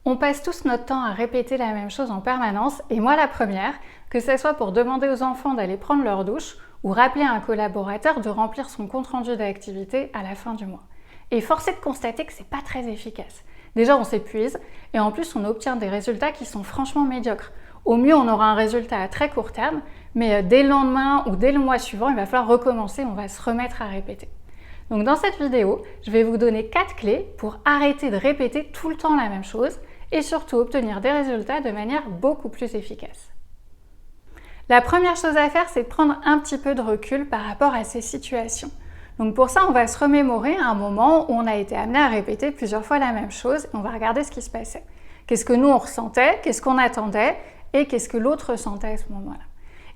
On passe tous notre temps à répéter la même chose en permanence, et moi la première, que ce soit pour demander aux enfants d'aller prendre leur douche ou rappeler à un collaborateur de remplir son compte-rendu d'activité à la fin du mois. Et force est de constater que c'est pas très efficace. Déjà on s'épuise, et en plus on obtient des résultats qui sont franchement médiocres. Au mieux on aura un résultat à très court terme, mais dès le lendemain ou dès le mois suivant, il va falloir recommencer, on va se remettre à répéter. Donc dans cette vidéo, je vais vous donner 4 clés pour arrêter de répéter tout le temps la même chose et surtout obtenir des résultats de manière beaucoup plus efficace. La première chose à faire, c'est de prendre un petit peu de recul par rapport à ces situations. Donc pour ça, on va se remémorer à un moment où on a été amené à répéter plusieurs fois la même chose et on va regarder ce qui se passait. Qu'est-ce que nous on ressentait, qu'est-ce qu'on attendait et qu'est-ce que l'autre ressentait à ce moment-là.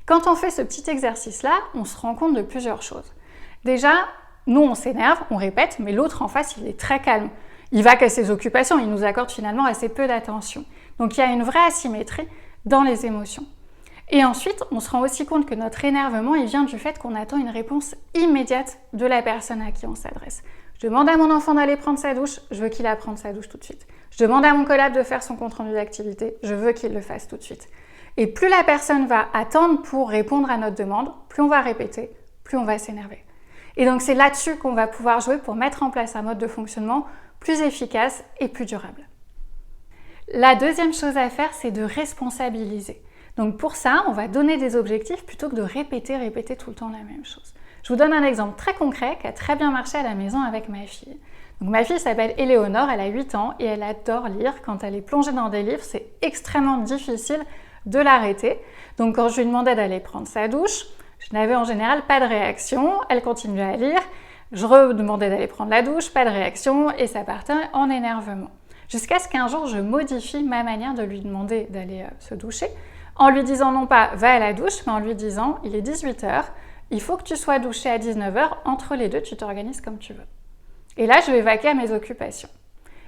Quand on fait ce petit exercice-là, on se rend compte de plusieurs choses. Déjà, nous on s'énerve, on répète, mais l'autre en face, il est très calme. Il va qu'à ses occupations, il nous accorde finalement assez peu d'attention. Donc il y a une vraie asymétrie dans les émotions. Et ensuite, on se rend aussi compte que notre énervement, il vient du fait qu'on attend une réponse immédiate de la personne à qui on s'adresse. Je demande à mon enfant d'aller prendre sa douche, je veux qu'il aille prendre sa douche tout de suite. Je demande à mon collab de faire son compte-rendu d'activité, je veux qu'il le fasse tout de suite. Et plus la personne va attendre pour répondre à notre demande, plus on va répéter, plus on va s'énerver. Et donc c'est là-dessus qu'on va pouvoir jouer pour mettre en place un mode de fonctionnement plus efficace et plus durable. La deuxième chose à faire, c'est de responsabiliser. Donc pour ça, on va donner des objectifs plutôt que de répéter tout le temps la même chose. Je vous donne un exemple très concret qui a très bien marché à la maison avec ma fille. Donc ma fille s'appelle Éléonore, elle a 8 ans et elle adore lire. Quand elle est plongée dans des livres, c'est extrêmement difficile de l'arrêter. Donc quand je lui demandais d'aller prendre sa douche, je n'avais en général pas de réaction, elle continuait à lire. Je redemandais d'aller prendre la douche, pas de réaction et ça partait en énervement. Jusqu'à ce qu'un jour, je modifie ma manière de lui demander d'aller se doucher en lui disant non pas « va à la douche », mais en lui disant « il est 18h, il faut que tu sois douché à 19h, entre les deux, tu t'organises comme tu veux ». Et là, je vais vaquer à mes occupations.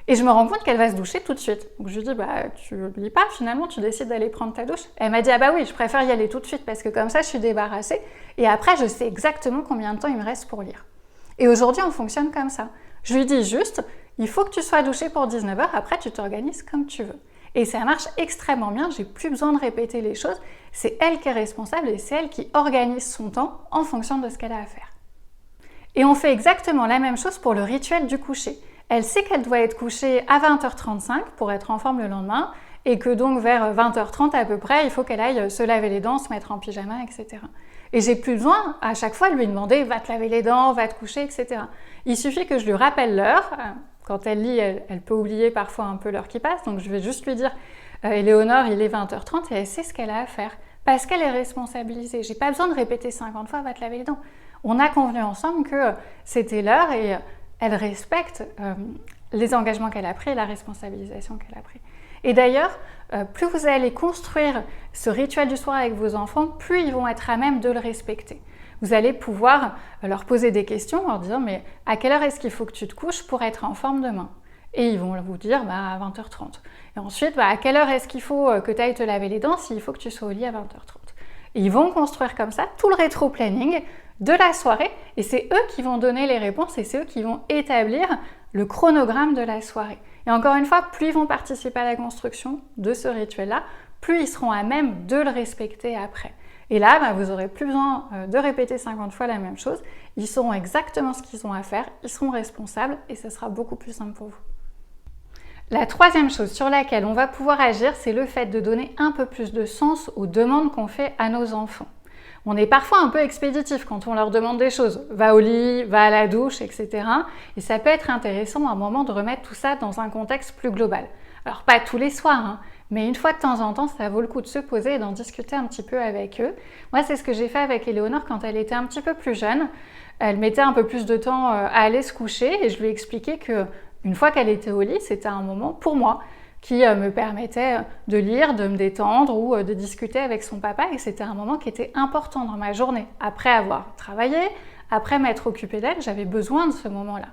Et je me rends compte qu'elle va se doucher tout de suite. Donc je lui dis « bah tu lis pas, finalement, tu décides d'aller prendre ta douche ». Elle m'a dit « ah bah oui, je préfère y aller tout de suite parce que comme ça, je suis débarrassée et après, je sais exactement combien de temps il me reste pour lire ». Et aujourd'hui, on fonctionne comme ça. Je lui dis juste « il faut que tu sois douché pour 19h, après tu t'organises comme tu veux ». Et ça marche extrêmement bien, j'ai plus besoin de répéter les choses, c'est elle qui est responsable et c'est elle qui organise son temps en fonction de ce qu'elle a à faire. Et on fait exactement la même chose pour le rituel du coucher. Elle sait qu'elle doit être couchée à 20h35 pour être en forme le lendemain et que donc vers 20h30 à peu près, il faut qu'elle aille se laver les dents, se mettre en pyjama, etc. Et j'ai plus besoin à chaque fois de lui demander « va te laver les dents, va te coucher, etc. » Il suffit que je lui rappelle l'heure. Quand elle lit, elle peut oublier parfois un peu l'heure qui passe, donc je vais juste lui dire « Éléonore, il est 20h30 » et elle sait ce qu'elle a à faire, parce qu'elle est responsabilisée. J'ai pas besoin de répéter 50 fois « va te laver les dents ». On a convenu ensemble que c'était l'heure et elle respecte les engagements qu'elle a pris et la responsabilisation qu'elle a pris. Et d'ailleurs, plus vous allez construire ce rituel du soir avec vos enfants, plus ils vont être à même de le respecter. Vous allez pouvoir leur poser des questions en leur disant « mais à quelle heure est-ce qu'il faut que tu te couches pour être en forme demain ?» Et ils vont vous dire à 20h30. Et ensuite, à quelle heure est-ce qu'il faut que tu ailles te laver les dents s'il faut que tu sois au lit à 20h30 ? Et ils vont construire comme ça tout le rétro-planning de la soirée et c'est eux qui vont donner les réponses et c'est eux qui vont établir le chronogramme de la soirée. Et encore une fois, plus ils vont participer à la construction de ce rituel-là, plus ils seront à même de le respecter après. Et là, vous n'aurez plus besoin de répéter 50 fois la même chose. Ils sauront exactement ce qu'ils ont à faire, ils seront responsables et ce sera beaucoup plus simple pour vous. La troisième chose sur laquelle on va pouvoir agir, c'est le fait de donner un peu plus de sens aux demandes qu'on fait à nos enfants. On est parfois un peu expéditif quand on leur demande des choses. Va au lit, va à la douche, etc. Et ça peut être intéressant à un moment de remettre tout ça dans un contexte plus global. Alors pas tous les soirs, mais une fois de temps en temps, ça vaut le coup de se poser et d'en discuter un petit peu avec eux. Moi, c'est ce que j'ai fait avec Éléonore quand elle était un petit peu plus jeune. Elle mettait un peu plus de temps à aller se coucher et je lui ai expliqué qu'une fois qu'elle était au lit, c'était un moment pour moi qui me permettait de lire, de me détendre ou de discuter avec son papa et c'était un moment qui était important dans ma journée. Après avoir travaillé, après m'être occupée d'elle, j'avais besoin de ce moment-là.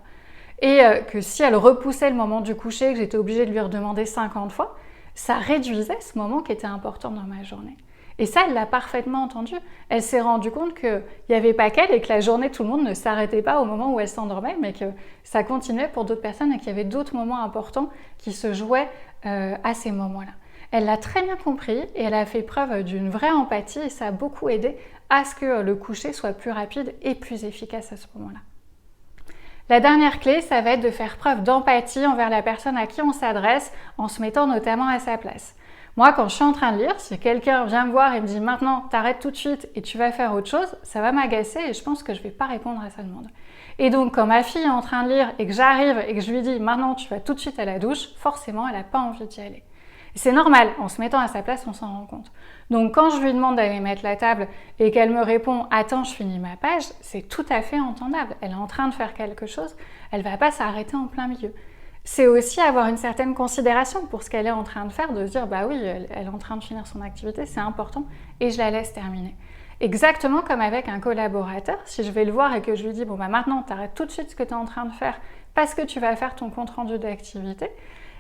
Et que si elle repoussait le moment du coucher, que j'étais obligée de lui redemander 50 fois, ça réduisait ce moment qui était important dans ma journée. Et ça, elle l'a parfaitement entendu. Elle s'est rendue compte qu'il n'y avait pas qu'elle et que la journée, tout le monde ne s'arrêtait pas au moment où elle s'endormait, mais que ça continuait pour d'autres personnes et qu'il y avait d'autres moments importants qui se jouaient à ces moments-là. Elle l'a très bien compris et elle a fait preuve d'une vraie empathie et ça a beaucoup aidé à ce que le coucher soit plus rapide et plus efficace à ce moment-là. La dernière clé, ça va être de faire preuve d'empathie envers la personne à qui on s'adresse en se mettant notamment à sa place. Moi, quand je suis en train de lire, si quelqu'un vient me voir et me dit « maintenant, t'arrêtes tout de suite et tu vas faire autre chose », ça va m'agacer et je pense que je ne vais pas répondre à sa demande. Et donc, quand ma fille est en train de lire et que j'arrive et que je lui dis « maintenant, tu vas tout de suite à la douche », forcément, elle n'a pas envie d'y aller. C'est normal, en se mettant à sa place, on s'en rend compte. Donc quand je lui demande d'aller mettre la table et qu'elle me répond « Attends, je finis ma page », c'est tout à fait entendable. Elle est en train de faire quelque chose, elle ne va pas s'arrêter en plein milieu. C'est aussi avoir une certaine considération pour ce qu'elle est en train de faire, de se dire « Bah oui, elle est en train de finir son activité, c'est important et je la laisse terminer ». Exactement comme avec un collaborateur, si je vais le voir et que je lui dis « Bon bah maintenant, t'arrêtes tout de suite ce que tu es en train de faire parce que tu vas faire ton compte-rendu d'activité »,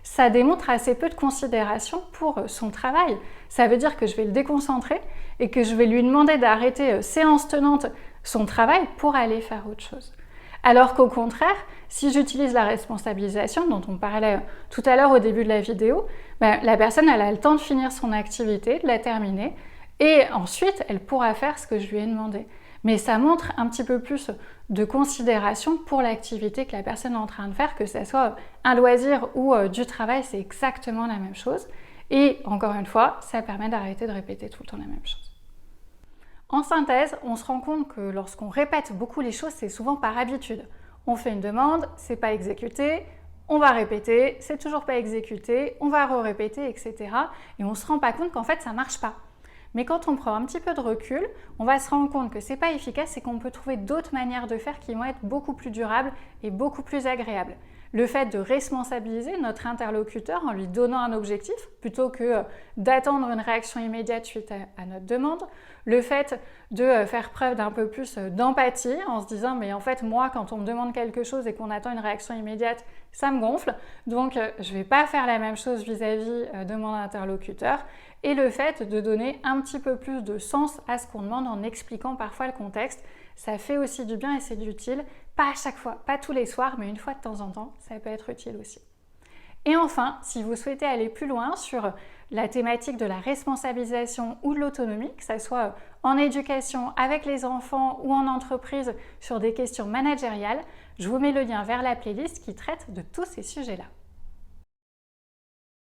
ça démontre assez peu de considération pour son travail. Ça veut dire que je vais le déconcentrer et que je vais lui demander d'arrêter séance tenante son travail pour aller faire autre chose. Alors qu'au contraire, si j'utilise la responsabilisation dont on parlait tout à l'heure au début de la vidéo, la personne elle a le temps de finir son activité, de la terminer et ensuite elle pourra faire ce que je lui ai demandé. Mais ça montre un petit peu plus de considération pour l'activité que la personne est en train de faire, que ce soit un loisir ou du travail, c'est exactement la même chose. Et encore une fois, ça permet d'arrêter de répéter tout le temps la même chose. En synthèse, on se rend compte que lorsqu'on répète beaucoup les choses, c'est souvent par habitude. On fait une demande, c'est pas exécuté, on va répéter, c'est toujours pas exécuté, on va répéter, etc. Et on se rend pas compte qu'en fait ça marche pas. Mais quand on prend un petit peu de recul, on va se rendre compte que c'est pas efficace et qu'on peut trouver d'autres manières de faire qui vont être beaucoup plus durables et beaucoup plus agréables. Le fait de responsabiliser notre interlocuteur en lui donnant un objectif plutôt que d'attendre une réaction immédiate suite à notre demande. Le fait de faire preuve d'un peu plus d'empathie en se disant mais en fait moi quand on me demande quelque chose et qu'on attend une réaction immédiate, ça me gonfle. Donc je ne vais pas faire la même chose vis-à-vis de mon interlocuteur. Et le fait de donner un petit peu plus de sens à ce qu'on demande en expliquant parfois le contexte, ça fait aussi du bien et c'est utile. Pas à chaque fois, pas tous les soirs, mais une fois de temps en temps, ça peut être utile aussi. Et enfin, si vous souhaitez aller plus loin sur la thématique de la responsabilisation ou de l'autonomie, que ce soit en éducation avec les enfants ou en entreprise sur des questions managériales, je vous mets le lien vers la playlist qui traite de tous ces sujets-là.